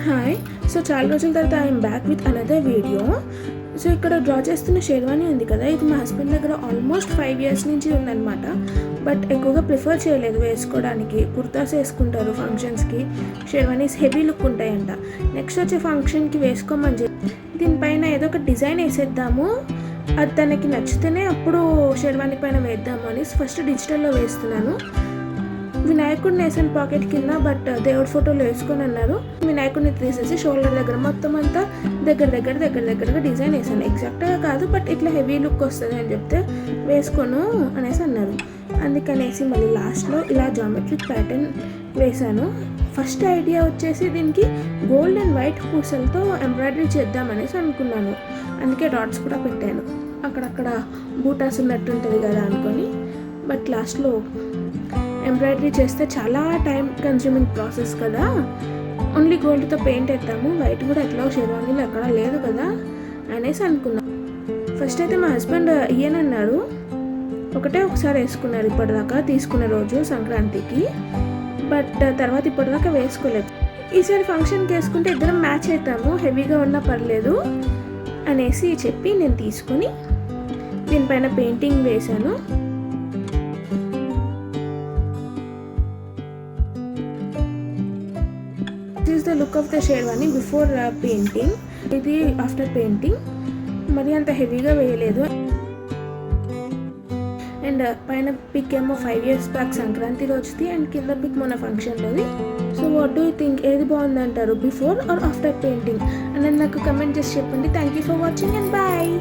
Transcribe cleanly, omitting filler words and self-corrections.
Hi. So చాలా రోజుల తర్వాత I'm back with another video. So ఇక్కడ డ్రా చేస్తున్న షేర్వానీ ఉంది కదా, ఇది మా హస్బెండ్ దగ్గర ఆల్మోస్ట్ 5 years నుంచి ఉందన్నమాట. బట్ ఎక్కువగా ప్రిఫర్ చేయలేదు వేసుకోవడానికి. కుర్తాస్ వేసుకుంటారు ఫంక్షన్స్కి, షేర్వానీస్ హెవీ లుక్ ఉంటాయంట. నెక్స్ట్ వచ్చే ఫంక్షన్కి వేసుకోమని చెప్పి దీనిపైన ఏదో ఒక డిజైన్ వేసేద్దాము, అది తనకి నచ్చితేనే అప్పుడు షేర్వానీ పైన వేద్దాము అని ఫస్ట్ డిజిటల్లో వేస్తున్నాను. వినాయకుడిని వేసాను పాకెట్ కింద, బట్ దేవుడి ఫోటోలు వేసుకొని అన్నారు. వినాయకుడిని తీసేసి షోల్డర్ దగ్గర మొత్తం అంతా దగ్గరగా డిజైన్ వేసాను. ఎగ్జాక్ట్గా కాదు, బట్ ఇట్లా హెవీ లుక్ వస్తుంది అని చెప్తే వేసుకోను అనేసి అన్నారు. అందుకనేసి మళ్ళీ లాస్ట్లో ఇలా జామెట్రిక్ ప్యాటర్న్ వేసాను. ఫస్ట్ ఐడియా వచ్చేసి దీనికి గోల్డ్ అండ్ వైట్ పూసలతో ఎంబ్రాయిడరీ చేద్దామనేసి అనుకున్నాను. అందుకే డాట్స్ కూడా పెట్టాను, అక్కడక్కడ బూటాస్ ఉన్నట్టు ఉంటుంది కదా అనుకొని. బట్ లాస్ట్లో ఎంబ్రాయిడరీ చేస్తే చాలా టైం కన్స్యూమింగ్ ప్రాసెస్ కదా, ఓన్లీ గోల్డ్తో పెయింట్ వేద్దాము, వైట్ కూడా ఎట్లా షేర్వానీలో ఎక్కడ లేదు కదా అనేసి అనుకున్నాను. ఫస్ట్ అయితే మా హస్బెండ్ ఇయ్యనన్నారు, ఒకసారి వేసుకున్నారు ఇప్పటిదాకా తీసుకున్న రోజు సంక్రాంతికి. బట్ తర్వాత ఇప్పటిదాకా వేసుకోలేదు. ఈసారి ఫంక్షన్కి వేసుకుంటే ఇద్దరం మ్యాచ్ అవుతాము, హెవీగా ఉన్నా పర్లేదు అనేసి చెప్పి నేను తీసుకుని దీనిపైన పెయింటింగ్ వేశాను. This is the look of the sherwani before painting. ఇది ఆఫ్టర్ పెయింటింగ్. మరి అంత హెవీగా వేయలేదు. అండ్ పైన పిక్ ఏమో 5 years బ్యాక్ సంక్రాంతి రోజుది, అండ్ కింద పిక్ మన ఫంక్షన్లోది. So what do you think, ఏది బాగుందంటారు, బిఫోర్ ఆర్ ఆఫ్టర్ పెయింటింగ్ అనేది నాకు కమెంట్ చేసి చెప్పండి. Thank you for watching and bye.